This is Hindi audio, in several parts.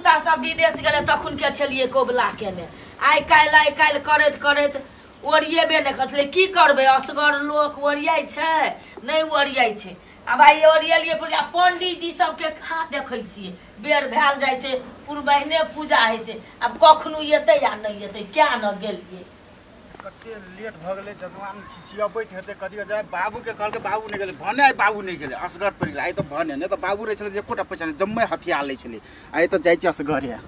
पुता सब विदेश गेले तखन के छलिए कोबला केने आइ काल्हि करैत करैत ओरिएबे नहीं करले की करबे असगर लोक ओरियाई छै नहीं ओरियाई छै अब आई ओरियलिए पूजा पंडित जी सबके कहाँ देखै छियै बेर भेल जाइ छै पूर्वहिने पूजा होइ छै अब कखनो एतै या नहीं एतै क्या न गेलिए कते लेट भ गेलै जगवान खिसियाबैत हेतै कथि जाय बाबू के कहल के बाबू नहीं गेलै भने आई बाबू नहीं गेलै असगर पड़ि गेलै आई तो भने नहीं तो बाबू रहे छलै एकोटा पैसा नहीं जम्मे हथिया लै छलै आई तो जाइ छै असगर है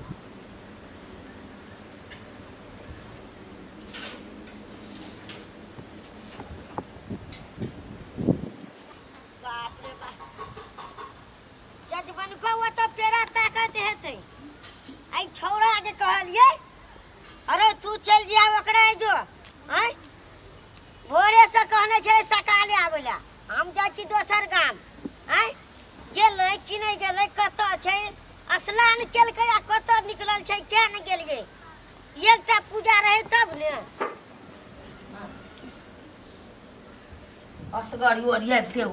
अरे तू चल जा ओकरा जो हैं भोरे से कहने छे सकाले आवेला हम जाइ छी दोसर गाम हैं गेलै कि नहीं गेलै कत छै स्नान केलकै आ कत निकलल छै क्या नहीं गेलिए एकटा पूजा रहे तब ने असगर ओरियाबते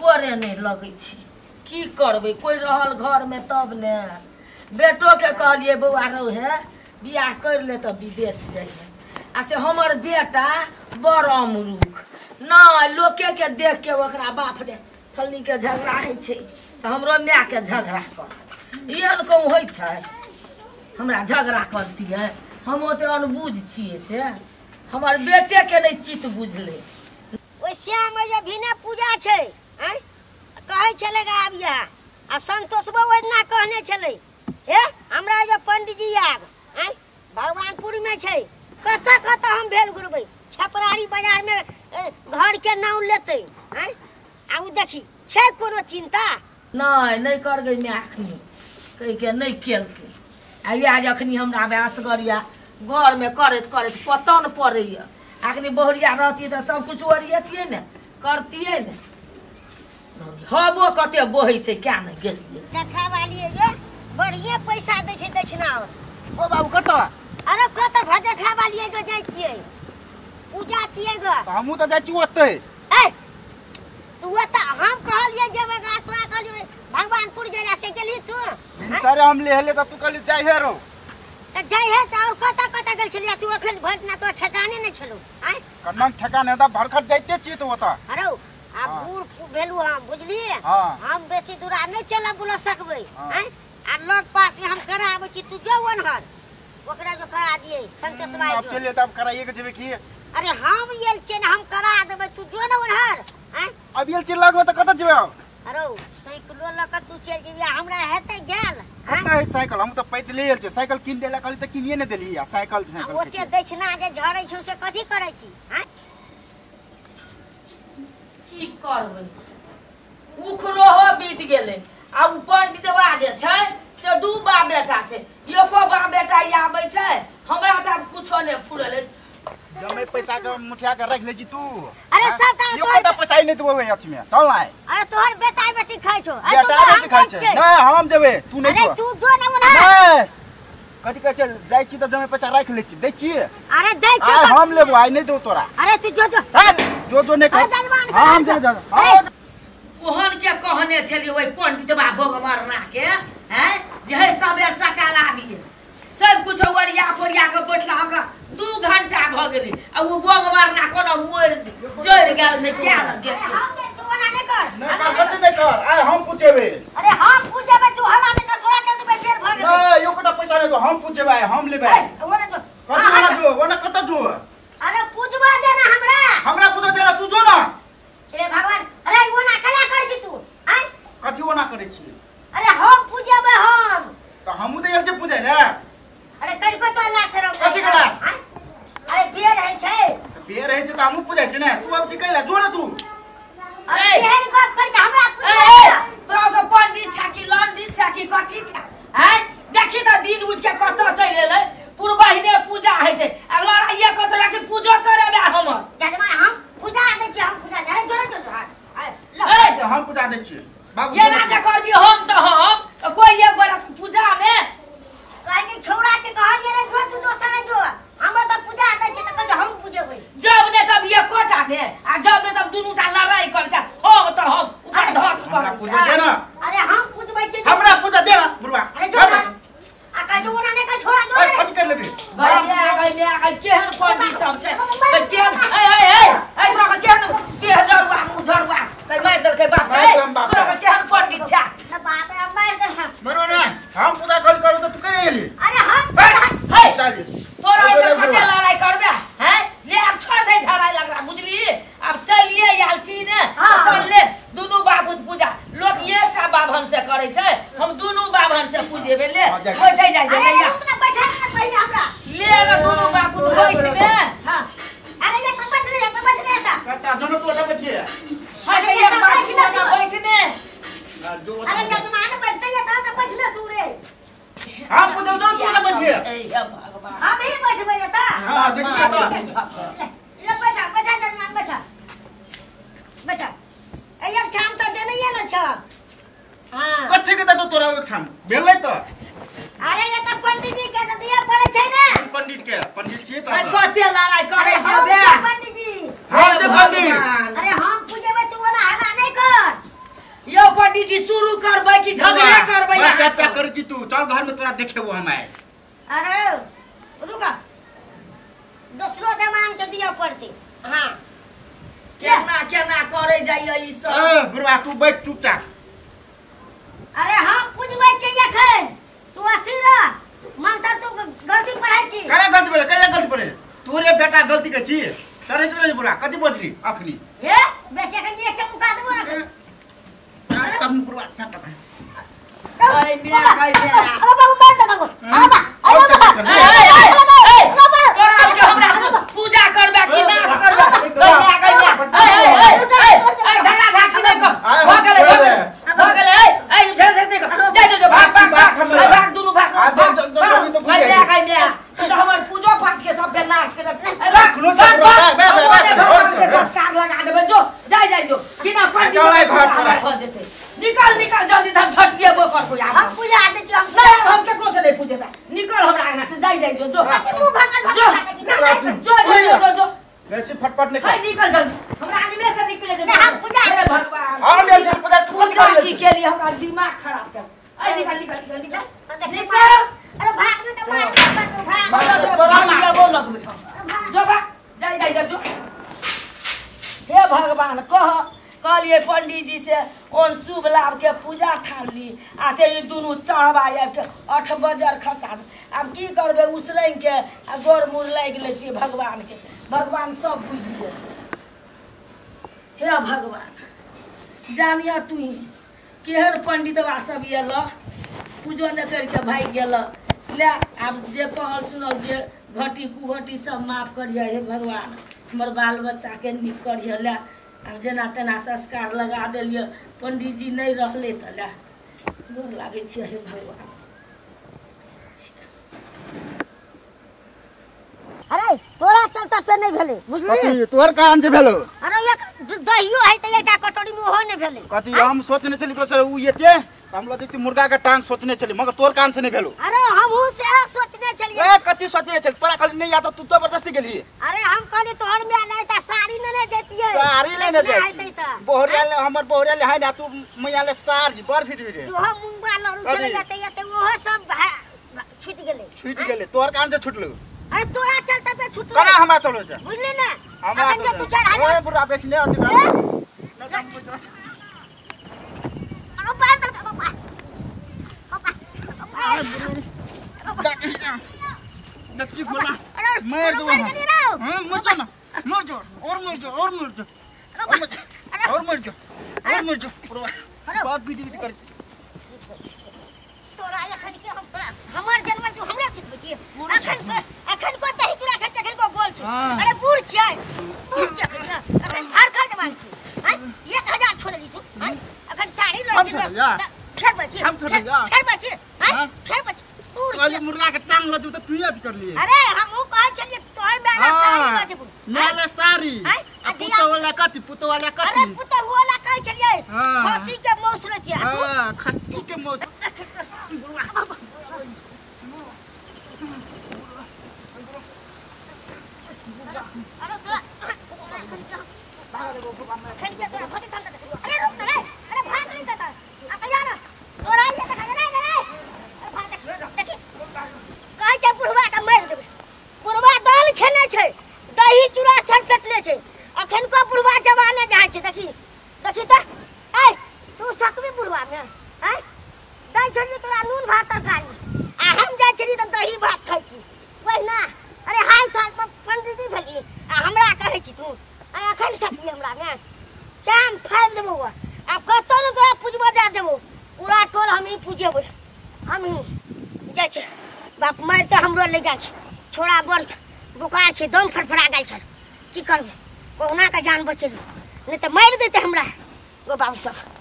ओरे नहीं लगै छै की करबै कोई रहल घर में तब ने बेटो के कहलिए बौआ रहो है बियाह कर ले तो विदेश जाइए आ से हमर बेटा बड़ अमरूख नहीं लोके के देख के ओकरा बाप रे फलनी के झगड़ा है छे तो हमरो माय के झगड़ा कर एहन कहूँ होइ छै हमरा झगड़ा करती है हम ओते अनबुझ छिए से हमर बेटे के नहीं चित बुझले ओइ श्याम जे भिने पूजा छै हैं कहै छलेगा आब यहाँ आ संतोषबो ओइना कहने छले हे हमरा जे पंडित जी आब हैं भगवानपुर में छै कत हम भेल घुरबै छपरारी बाजार में घर के नाम लेते हैं आउ देखी छै कोनो चिंता नहीं करगे मैं अखनी कह के नहीं केलकै आ जखनी हमरा असगरिया घर में करैत करैत पतन पड़ैया अखनी बहुरिया रहती तो सब कुछ ओरियतिए ने करतिए ने हबो कते बोहै छै क्या नहीं गेलिए देखा वाली जे बढ़िया पैसा दै छै दक्षिणा ओ बाबू कत अरे कत भजे खा वाली जो जाइ छियै पूजा छियै ग हमहू तो जाइ छी ओतै ए तू त हम कहलिए जेबे गा तोरा कहलिए भगवानपुर गेला से गेली तू सारे हम ले हेले त तू कहली जाइ हे रो त जाइ हे त और कत गेल छलिया तू अखन भटना तो ठिकाने नहीं छलो हैं कन्ना ठिकाने त भरखट जाइते छी तो ओता अरे आ बूढ़ भेलु हम बुझलिए हम बेसी दूरा नहीं चला बुला सकबै हैं आ लोग पास में हम कराबै छी तू जो वनहर ओकरा जो करा दिए संतोष भाई अब चलिए तब कराइए के जेबे की अरे हम येल छे हम करा देबै तू जो न वनहर हैं अब येल चल लगबे त कत जेबे अरे साइकिलो ल क तू चल जेबे हमरा हेतै गेल कत है साइकिल हम त पैदले येल छे साइकिल किन देला कहली त किनिए न देली आ साइकिल ओते दक्षिणा जे झरै छु से कथि करै छी हैं की करबै उखरो हो बीत गेलै आ उ पंडितवा जे छै से दू बा बेटा छै एको बा बेटा आबै छै हमरा त कुछो नै फुरले जमे पैसा के मुठिया के रख ले छी तू अरे सब का यो कत पैसा नहीं देबे अथी में चल ना अरे तोहर बेटा बेटी खाइ छो बेटा बेटी खाइ छै नहीं हम जेबे तू नहीं अरे तू जो न वनहर नहीं कथि कह चल जाइ छी त जमे पैसा रख ले छी दै छी अरे दै छी आ हम लेबो आई नहीं दो तोरा अरे तू जो जो नहीं कर हम जा ओहन के कहने छली ओइ पंडितवा भगवान के हैं जे सबेर सकाल आबिए सब कुछ ओरिया के बैठला हमरा 2 घंटा भ गेलै आ वो भगवान कोनो मोर जोड़ गेल छै क्या लगे हम ने तू ओना नहीं कर नहीं कर आ हम पूछेबे अरे हम पूछेबे तू हला में न छोड़ा के देबे फेर भर नहीं यो कटा पैसा नहीं दो हम पूछेबे हम लेबे ओना जो कथि वाला जो ओना कत जो अरे पूछवा देना हमरा पूछ देना तू जो ना ए भगवान अरे ओना कला कर छी तू हैं कथि ओना करे छी अरे हम पूछेबे हम त हमहु त एल पूछे ने अरे कड़को तो अल्लाह से रहो कथि कला अरे बेर है छै बेर है त हमहु पूछै छी ने तू अब जी कहला जो ना तू अरे एहन बात कर के हमरा ए तोरा के पंडित छा कि लंडित छा कि कथि छा हैं देखि त दिन उठ के कत चल गेलै पूर्वहिने पूजा है छै आ लड़ाइया कतरा के पूजा करेबे हमर जजमा हम पूजा दे छी हम पूजा अरे जोरे जो ए हम पूजा दे छी बाबू ये ना जे करबी हम तो कोई एक बार पूजा ने कहे के छोरा के कहलिए रे जो तू दोसर जो हम त पूजा दे छी त हम पूजेबै जब ने तब ये कोटा ने आ जब ने तब दुनू टा लड़ाई कर जा हम तो हम ऊपर धस कर पूजा दे ना अरे हम पूजबै छी हमरा पूजा दे ना बुढ़वा अरे जो आज केहन पंडित सब छै त केहन ए तोरा के केहन 3000 रुपया मुझरवा कई मार देल के बाप रे तोरा के केहन पंडित छै ना बाप रे मार दे मरो ना हम पूजा करू तो तू करे एली अरे हम हे तोरा के कते लड़ाई करबे हैं ले अब छोड़ दे झड़ाई लग रहा बुझली अब चलिए यालची ने चल ले दुनू बाबू पूजा लोग एक का बाभन से करे छै हम दुनू बाभन से पूजेबे ले बैठे जाय अरे जा रुक ना बैठा ना पहिले हमरा ले रे दुनू बाबू बैठ ने हां अरे ये तो बैठ रे ता कता दोनों तो बैठिए अरे एक बात बैठ ने अरे जब मान बैठते ये तो बैठ ले तू रे हम पूजा तो बैठिए ए भगवान हम ही बैठबे ये ता हां देखिए तो ले बैठा जजमान बैठा ए एक ठाम तो देने ये ना छ हां कथि के तो तोरा एक ठाम भेलै तो अरे ये तो पंडित जी के दिया पड़े छै ना पंडित छियै तो कते लड़ाई करे अरे जेबे पंडित जी हम जे पंडित अरे हम पूजेबे तू वाला हल्ला नहीं कर यो पंडित जी शुरू करबै कि झगड़ा करबै क्या कर छी तू चल घर में तोरा देखेबो हम आए अरे रुका दूसरो दमान के दिया पड़ती हां केना करे जाइए ई सब ए बुढ़वा तू बैठ चुपचाप अरे हम पूजबै छै एखन तू अस्थिर रह मंत्र तू गलती पढ़ाई छी कया गलती पड़े तोरे बेटा गलती के छी करे चले बुढ़वा कथि बजली अखनी हे बेसे के देख के मुका देबो ना तब बुढ़वा क्या पता अरे बिया भाई बिया ओ बाबू मार दे बाबू तोरा के हमरा पूजा करबे कि नाश करबे झगड़ा झाकी नहीं कर हो गेले झगड़ा नहीं कर जा भाग दुनू भाग हमर पूजो पाठ के सबके नाश कर संस्कार लगा देबे जो जाय जो बिना पंडित निकल जल्दी धम फटिए बो कर पूजा हम पूजा दे छी हम नहीं हम केकरो से नहीं पूजेबे निकल हमरा आना से जाय जो तू भाग जो वैसे फटफट निकल हाय निकल जल्दी हमरा आदमी से निकले दे हम पूजा हे भगवान हम ले चल पूजा तू कथि पूजा कर की के लिए हमरा दिमाग खराब कर आई निकल अरे भाग न तो मार जो बा जाय जो हे भगवान कहलिए पंडित जी से ओन शुभ लाभ के पूजा ठान ली आ से ई दुनू चढ़बा आब के 8 बजर खसा अब की करबे उसरंग के आ गोर मुड़ लाग गेले छी भगवान के भगवान सब बुझ गेल हे भगवान जानिया तू केहन पंडितवा सब एल पूजो न करके भाग गेल ले आब जे कहल सुनल जे घटी कुघटी सब माफ करिए हे भगवान हमर बाल बच्चा के नीक करिए ले अब जेना तेना संस्कार लगा देलिए पंडित जी नहीं रहले त ले गोर लागे छी हे भगवान अरे तोरा चलता पे नहीं भेले बुझली कथि तोहर काम जे भेलो अरे एक दहियो है त एकटा कटोरी में हो नहीं भेले कथि हम सोचने चली तो सर उ एते हम लगे मुर्गा के टांग सोचने चली मगर तोर कान से नहीं भेलो अरे हमहू से सोचने चलिए ए कथि सोचने चली तोरा खाली नहीं आता तू तो जबरदस्ती गेली अरे हम कहली तोहर में नहीं त साड़ी नहीं देती है साड़ी लेने दे बोहरिया ले हमर बोहरिया ले है ना तू मैया ले साड़ी बर फिट रे जो हम मुंगा लरू चले जाते वो सब छूट गेले तोहर कान से छूटलो अरे तोरा चलता पे छूट कना हमरा चलो जा बुझली ना हमरा अपन के तू 4000 ए बुरा बेचने आती अरे बात तो नक्की बोला मार दो हां मर जा और मर जा बात बीटी कर तोरा एखन के हम तोरा हमर जन्म तू हमरे सिखबे छी एखन को दही तोरा एखन को बोल छी अरे बूढ़ छै तू छै ना एखन हर खर्च मान छी हां 1000 छोड़ दी तू हां एखन साड़ी लो छी फेर बची हम छोड़ जा फेर बची हां फेर बची काली मुर्गा के टांग लजू त तू याद कर लिए अरे हमहू कहै छलिए तोहर बेला साड़ी बजबू मेले साड़ी पुतो वाला कथि अरे पुतो वाला कहै छलिए खसी के मौस रतिया हां खसी के मौस अरे तोरा खन के तोरा फटे थान अरे रुक रे अरे भाग नहीं देता आ तैयार तोरा ये देखा नहीं अरे भाग देख देखी कहै छै बुढ़वा के मार देबे बुढ़वा दल छै छै अखन को बुढ़वा जवाने जाइ छै देखी देखी त ए तू सकबी बुढ़वा में हैं दै छली तोरा नून भात तरकारी आ हम जाइ छली त दही भात खाइ वही ना अरे हाल साल पर पंडित जी भेली आ हमरा कहै छी तू आ अखन सकबी हमरा में चाम फाड़ देबो अब कतो न तोरा पूजबो दे देबो पूरा टोल हम ही पूजेबै हम ही जाइ छै बाप मार त हमरो ले गेल छै छोड़ा बड़ बुखार छै दम फड़फड़ा गेल छै की करबै कहुना के जान बचेलू नहीं तो मार देते हमरा वो बाबू सब।